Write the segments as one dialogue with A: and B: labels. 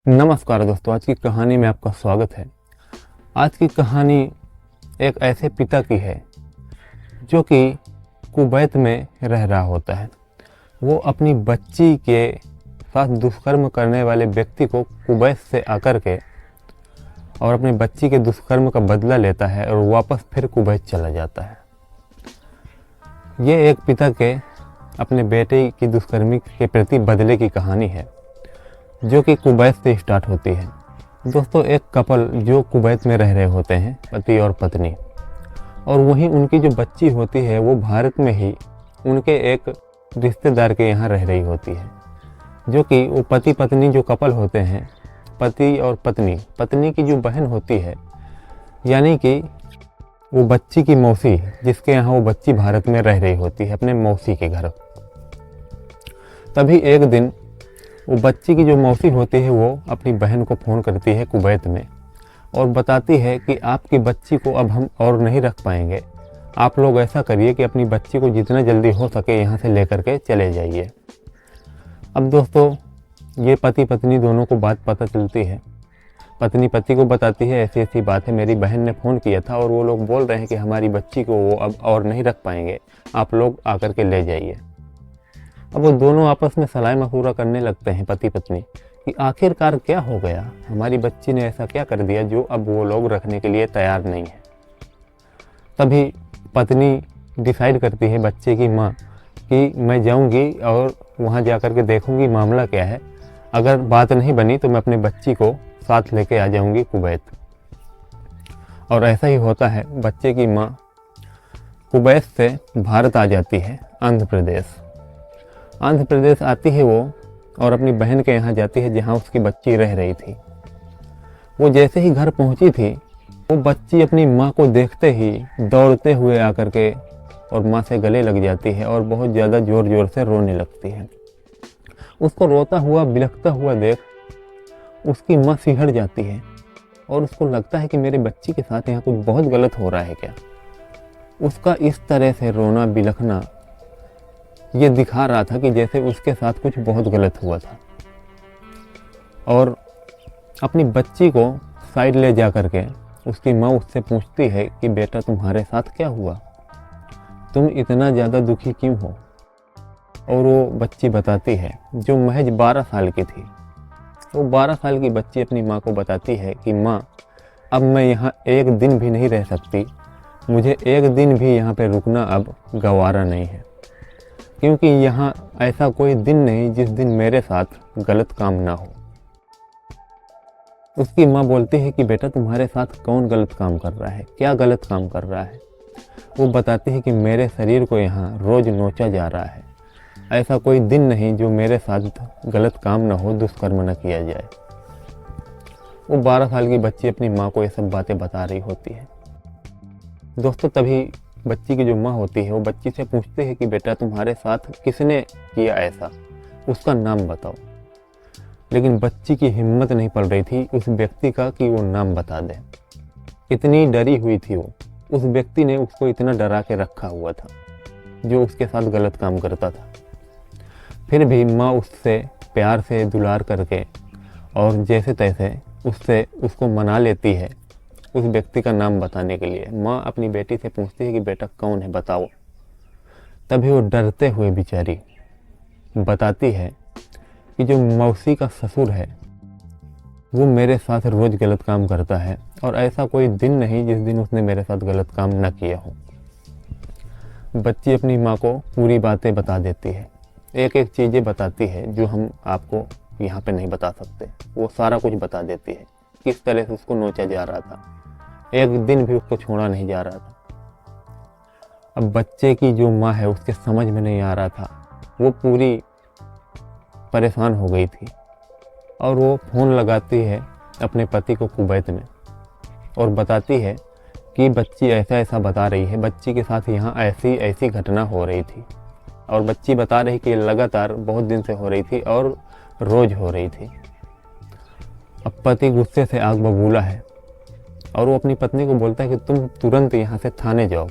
A: नमस्कार दोस्तों, आज की कहानी में आपका स्वागत है। आज की कहानी एक ऐसे पिता की है जो कि कुवैत में रह रहा होता है। वो अपनी बच्ची के साथ दुष्कर्म करने वाले व्यक्ति को कुवैत से आकर के और अपनी बच्ची के दुष्कर्म का बदला लेता है और वापस फिर कुवैत चला जाता है। ये एक पिता के अपने बेटे की दुष्कर्मी के प्रति बदले की कहानी है जो कि कुवैत से स्टार्ट होती है। दोस्तों, एक कपल जो कुवैत में रह रहे होते हैं, पति और पत्नी, और वहीं उनकी जो बच्ची होती है वो भारत में ही उनके एक रिश्तेदार के यहाँ रह रही होती है। जो कि वो पति पत्नी जो कपल होते हैं, पति और पत्नी की जो बहन होती है, यानी कि वो बच्ची की मौसी, जिसके यहाँ वो बच्ची भारत में रह रही होती है अपने मौसी के घर। तभी एक दिन वो बच्ची की जो मौसी होती है वो अपनी बहन को फ़ोन करती है कुवैत में और बताती है कि आपकी बच्ची को अब हम और नहीं रख पाएंगे। आप लोग ऐसा करिए कि अपनी बच्ची को जितना जल्दी हो सके यहाँ से लेकर के चले जाइए। अब दोस्तों, ये पति पत्नी दोनों को बात पता चलती है। पत्नी पति को बताती है ऐसी ऐसी बात है, मेरी बहन ने फ़ोन किया था और वो लोग बोल रहे हैं कि हमारी बच्ची को वो अब और नहीं रख पाएंगे, आप लोग आकर के ले जाइए। अब वो दोनों आपस में सलाह मशवरा करने लगते हैं, पति पत्नी, कि आखिरकार क्या हो गया, हमारी बच्ची ने ऐसा क्या कर दिया जो अब वो लोग रखने के लिए तैयार नहीं है। तभी पत्नी डिसाइड करती है, बच्चे की माँ, कि मैं जाऊंगी और वहाँ जाकर के देखूंगी मामला क्या है। अगर बात नहीं बनी तो मैं अपनी बच्ची को साथ लेके आ जाऊंगी कुवैत। और ऐसा ही होता है। बच्चे की माँ कुवैत से भारत आ जाती है, आंध्र प्रदेश आती है वो और अपनी बहन के यहाँ जाती है जहाँ उसकी बच्ची रह रही थी। वो जैसे ही घर पहुँची थी, वो बच्ची अपनी माँ को देखते ही दौड़ते हुए आकर के और माँ से गले लग जाती है और बहुत ज़्यादा ज़ोर ज़ोर से रोने लगती है। उसको रोता हुआ बिलखता हुआ देख उसकी माँ सिहर जाती है और उसको लगता है कि मेरे बच्ची के साथ यहाँ कुछ बहुत गलत हो रहा है क्या। उसका इस तरह से रोना बिलखना ये दिखा रहा था कि जैसे उसके साथ कुछ बहुत गलत हुआ था। और अपनी बच्ची को साइड ले जा कर के उसकी माँ उससे पूछती है कि बेटा, तुम्हारे साथ क्या हुआ, तुम इतना ज़्यादा दुखी क्यों हो। और वो बच्ची बताती है, जो महज 12 साल की थी, वो 12 साल की बच्ची अपनी माँ को बताती है कि माँ, अब मैं यहाँ एक दिन भी नहीं रह सकती, मुझे एक दिन भी यहाँ पे रुकना अब गवारा नहीं है, क्योंकि यहाँ ऐसा कोई दिन नहीं जिस दिन मेरे साथ गलत काम ना हो। उसकी माँ बोलती है कि बेटा, तुम्हारे साथ कौन गलत काम कर रहा है, क्या गलत काम कर रहा है। वो बताती है कि मेरे शरीर को यहाँ रोज़ नोचा जा रहा है, ऐसा कोई दिन नहीं जो मेरे साथ गलत काम ना हो, दुष्कर्म न किया जाए। वो 12 साल की बच्ची अपनी माँ को ये सब बातें बता रही होती है। दोस्तों, तभी बच्ची की जो माँ होती है वो बच्ची से पूछती है कि बेटा, तुम्हारे साथ किसने किया ऐसा, उसका नाम बताओ। लेकिन बच्ची की हिम्मत नहीं पड़ रही थी उस व्यक्ति का कि वो नाम बता दे। इतनी डरी हुई थी वो, उस व्यक्ति ने उसको इतना डरा के रखा हुआ था जो उसके साथ गलत काम करता था। फिर भी माँ उससे प्यार से दुलार करके और जैसे तैसे उसको मना लेती है उस व्यक्ति का नाम बताने के लिए। माँ अपनी बेटी से पूछती है कि बेटा कौन है, बताओ। तभी वो डरते हुए बेचारी बताती है कि जो मौसी का ससुर है वो मेरे साथ रोज़ गलत काम करता है और ऐसा कोई दिन नहीं जिस दिन उसने मेरे साथ गलत काम न किया हो। बच्ची अपनी माँ को पूरी बातें बता देती है, एक एक चीज़ें बताती है जो हम आपको यहाँ पे नहीं बता सकते। वो सारा कुछ बता देती है, किस तरह से उसको नोचा जा रहा था, एक दिन भी उसको छोड़ा नहीं जा रहा था। अब बच्चे की जो माँ है उसके समझ में नहीं आ रहा था, वो पूरी परेशान हो गई थी और वो फ़ोन लगाती है अपने पति को कुवैत में और बताती है कि बच्ची ऐसा ऐसा बता रही है, बच्ची के साथ यहाँ ऐसी ऐसी घटना हो रही थी। और बच्ची बता रही कि लगातार बहुत दिन से हो रही थी और रोज़ हो रही थी। अब पति गुस्से से आग बबूला है और वो अपनी पत्नी को बोलता है कि तुम तुरंत यहाँ से थाने जाओ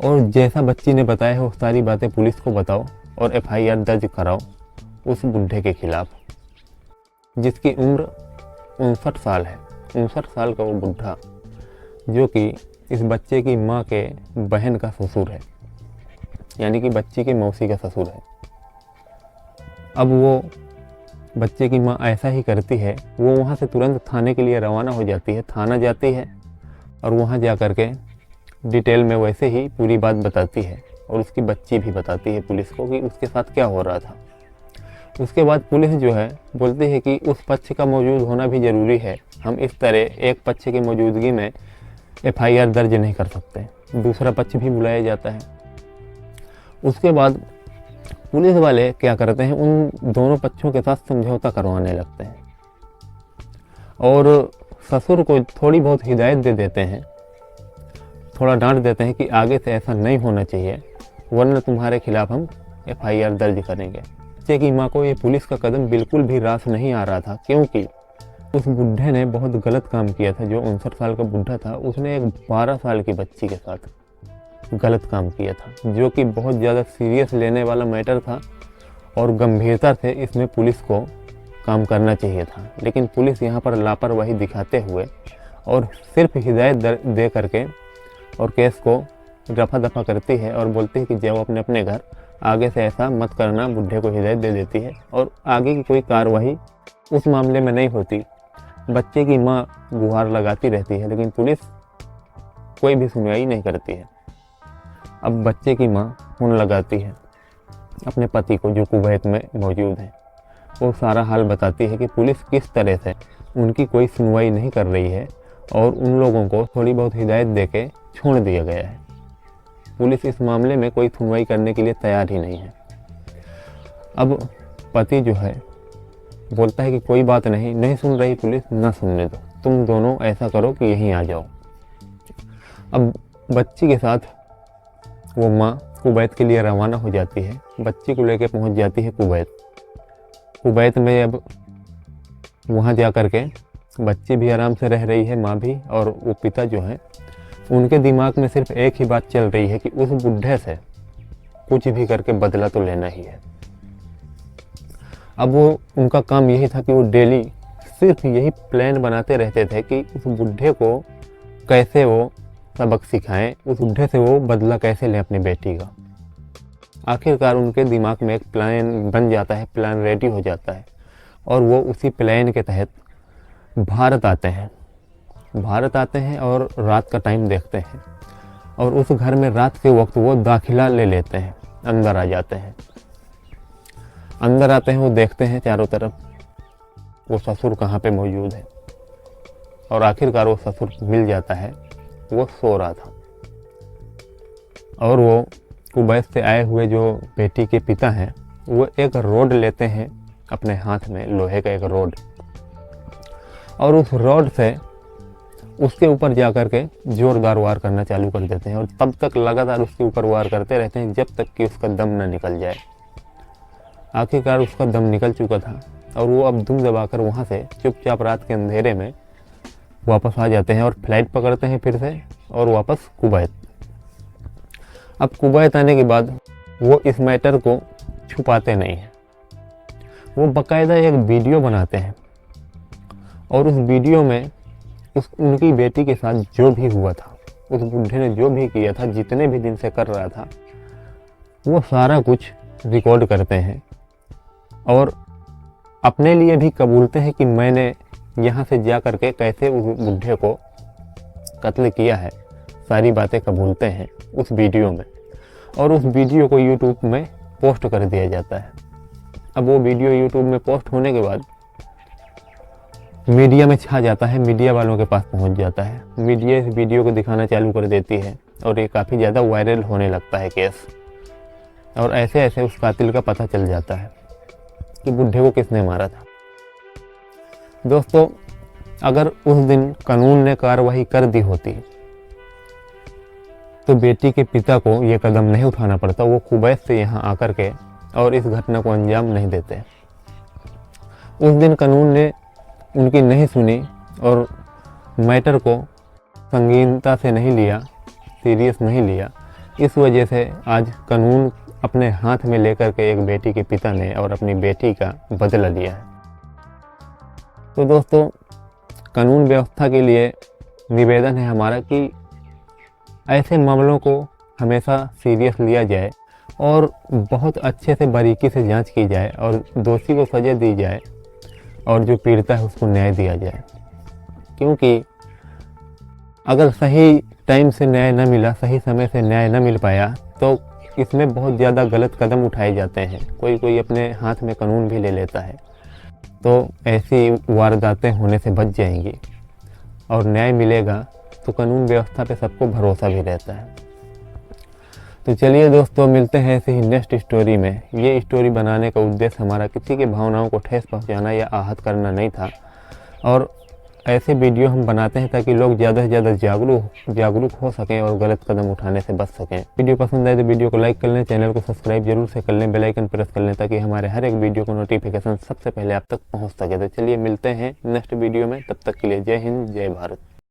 A: और जैसा बच्ची ने बताया है वो सारी बातें पुलिस को बताओ और FIR दर्ज कराओ उस बुढ़े के खिलाफ। जिसकी उम्र 59 साल है। 59 साल का वो बुढ़ा, जो कि इस बच्चे की माँ के बहन का ससुर है, यानी कि बच्ची की मौसी का ससुर है। अब वो बच्चे की माँ ऐसा ही करती है, वो वहाँ से तुरंत थाने के लिए रवाना हो जाती है। थाना जाती है और वहाँ जा कर के डिटेल में वैसे ही पूरी बात बताती है, और उसकी बच्ची भी बताती है पुलिस को कि उसके साथ क्या हो रहा था। उसके बाद पुलिस जो है बोलती है कि उस पक्ष का मौजूद होना भी ज़रूरी है, हम इस तरह एक पक्ष की मौजूदगी में FIR दर्ज नहीं कर सकते, दूसरा पक्ष भी बुलाया जाता है। उसके बाद पुलिस वाले क्या करते हैं, उन दोनों पक्षों के साथ समझौता करवाने लगते हैं और ससुर को थोड़ी बहुत हिदायत दे देते हैं, थोड़ा डांट देते हैं कि आगे से ऐसा नहीं होना चाहिए, वरना तुम्हारे खिलाफ हम FIR दर्ज करेंगे। बच्चे की माँ को ये पुलिस का कदम बिल्कुल भी रास नहीं आ रहा था, क्योंकि उस बुढ़े ने बहुत गलत काम किया था। जो 59 साल का बुढ़ा था, उसने एक 12 साल की बच्ची के साथ गलत काम किया था, जो कि बहुत ज़्यादा सीरियस लेने वाला मैटर था और गंभीरता से इसमें पुलिस को काम करना चाहिए था। लेकिन पुलिस यहाँ पर लापरवाही दिखाते हुए और सिर्फ हिदायत दे करके और केस को रफा दफा करती है और बोलती है कि जाओ अपने अपने घर, आगे से ऐसा मत करना, बुढ़े को हिदायत दे देती है और आगे की कोई कार्रवाई उस मामले में नहीं होती। बच्चे की माँ गुहार लगाती रहती है, लेकिन पुलिस कोई भी सुनवाई नहीं करती है। अब बच्चे की माँ फोन लगाती है अपने पति को, जो कुवैत में मौजूद है। वो सारा हाल बताती है कि पुलिस किस तरह से उनकी कोई सुनवाई नहीं कर रही है और उन लोगों को थोड़ी बहुत हिदायत देके छोड़ दिया गया है। पुलिस इस मामले में कोई सुनवाई करने के लिए तैयार ही नहीं है। अब पति जो है बोलता है कि कोई बात नहीं, नहीं सुन रही पुलिस, ना सुनने दो, तुम दोनों ऐसा करो कि यहीं आ जाओ। अब बच्ची के साथ वो माँ कुवैत के लिए रवाना हो जाती है। बच्ची को लेकर पहुंच जाती है कुवैत। कुवैत में अब वहाँ जा कर के बच्ची भी आराम से रह रही है, माँ भी, और वो पिता जो है उनके दिमाग में सिर्फ एक ही बात चल रही है कि उस बुढ़े से कुछ भी करके बदला तो लेना ही है। अब वो उनका काम यही था कि वो डेली सिर्फ यही प्लान बनाते रहते थे कि उस बुढ़े को कैसे वो सबक सिखाएं, उस बुढ़े से वो बदला कैसे लें अपनी बेटी का। आखिरकार उनके दिमाग में एक प्लान बन जाता है, प्लान रेडी हो जाता है और वो उसी प्लान के तहत भारत आते हैं और रात का टाइम देखते हैं और उस घर में रात के वक्त वो दाखिला ले लेते हैं, अंदर आ जाते हैं। अंदर आते हैं, वो देखते हैं चारों तरफ वो ससुर कहाँ पे मौजूद है और आखिरकार वो ससुर मिल जाता है। वो सो रहा था और वो कुवैत से आए हुए जो बेटी के पिता हैं, वो एक रोड लेते हैं अपने हाथ में, लोहे का एक रोड, और उस रोड से उसके ऊपर जा कर के जोरदार वार करना चालू कर देते हैं और तब तक लगातार उसके ऊपर वार करते रहते हैं जब तक कि उसका दम न निकल जाए। आखिरकार उसका दम निकल चुका था और वो अब दुम दबाकर वहाँ से चुपचाप रात के अंधेरे में वापस आ जाते हैं और फ्लाइट पकड़ते हैं फिर से और वापस कुवैत। अब कुवैत आने के बाद वो इस मैटर को छुपाते नहीं हैं, वो बाकायदा एक वीडियो बनाते हैं और उस वीडियो में उनकी बेटी के साथ जो भी हुआ था, उस बुढ़े ने जो भी किया था, जितने भी दिन से कर रहा था, वो सारा कुछ रिकॉर्ड करते हैं और अपने लिए भी कबूलते हैं कि मैंने यहाँ से जा कर के कैसे उस बुढ़े को कत्ल किया है। सारी बातें कबूलते हैं उस वीडियो में और उस वीडियो को यूट्यूब में पोस्ट कर दिया जाता है। अब वो वीडियो यूट्यूब में पोस्ट होने के बाद मीडिया में छा जाता है, मीडिया वालों के पास पहुंच जाता है। मीडिया इस वीडियो को दिखाना चालू कर देती है और ये काफ़ी ज़्यादा वायरल होने लगता है केस, और ऐसे ऐसे उस कातिल का पता चल जाता है कि बुढ़े को किसने मारा था। दोस्तों, अगर उस दिन कानून ने कार्रवाई कर दी होती तो बेटी के पिता को ये कदम नहीं उठाना पड़ता, वो कुवैत से यहाँ आकर के और इस घटना को अंजाम नहीं देते। उस दिन कानून ने उनकी नहीं सुनी और मैटर को संगीनता से नहीं लिया, सीरियस नहीं लिया। इस वजह से आज कानून अपने हाथ में लेकर के एक बेटी के पिता ने और अपनी बेटी का बदला लिया है। तो दोस्तों, कानून व्यवस्था के लिए निवेदन है हमारा कि ऐसे मामलों को हमेशा सीरियस लिया जाए और बहुत अच्छे से बारीकी से जांच की जाए और दोषी को सज़ा दी जाए और जो पीड़िता है उसको न्याय दिया जाए। क्योंकि अगर सही टाइम से न्याय न मिला, सही समय से न्याय न मिल पाया, तो इसमें बहुत ज़्यादा गलत कदम उठाए जाते हैं। कोई कोई अपने हाथ में कानून भी ले लेता है, तो ऐसी वारदातें होने से बच जाएंगी और न्याय मिलेगा तो कानून व्यवस्था पे सबको भरोसा भी रहता है। तो चलिए दोस्तों, मिलते हैं ऐसे ही नेक्स्ट स्टोरी में। ये स्टोरी बनाने का उद्देश्य हमारा किसी की भावनाओं को ठेस पहुंचाना या आहत करना नहीं था, और ऐसे वीडियो हम बनाते हैं ताकि लोग ज़्यादा से ज़्यादा जागरूक हो सकें और गलत कदम उठाने से बच सकें। वीडियो पसंद आए तो वीडियो को लाइक कर लें, चैनल को सब्सक्राइब जरूर से कर लें, बेल आइकन प्रेस कर लें ताकि हमारे हर एक वीडियो को नोटिफिकेशन सबसे पहले आप तक पहुँच सके। तो चलिए मिलते हैं नेक्स्ट वीडियो में, तब तक के लिए जय हिंद, जय भारत।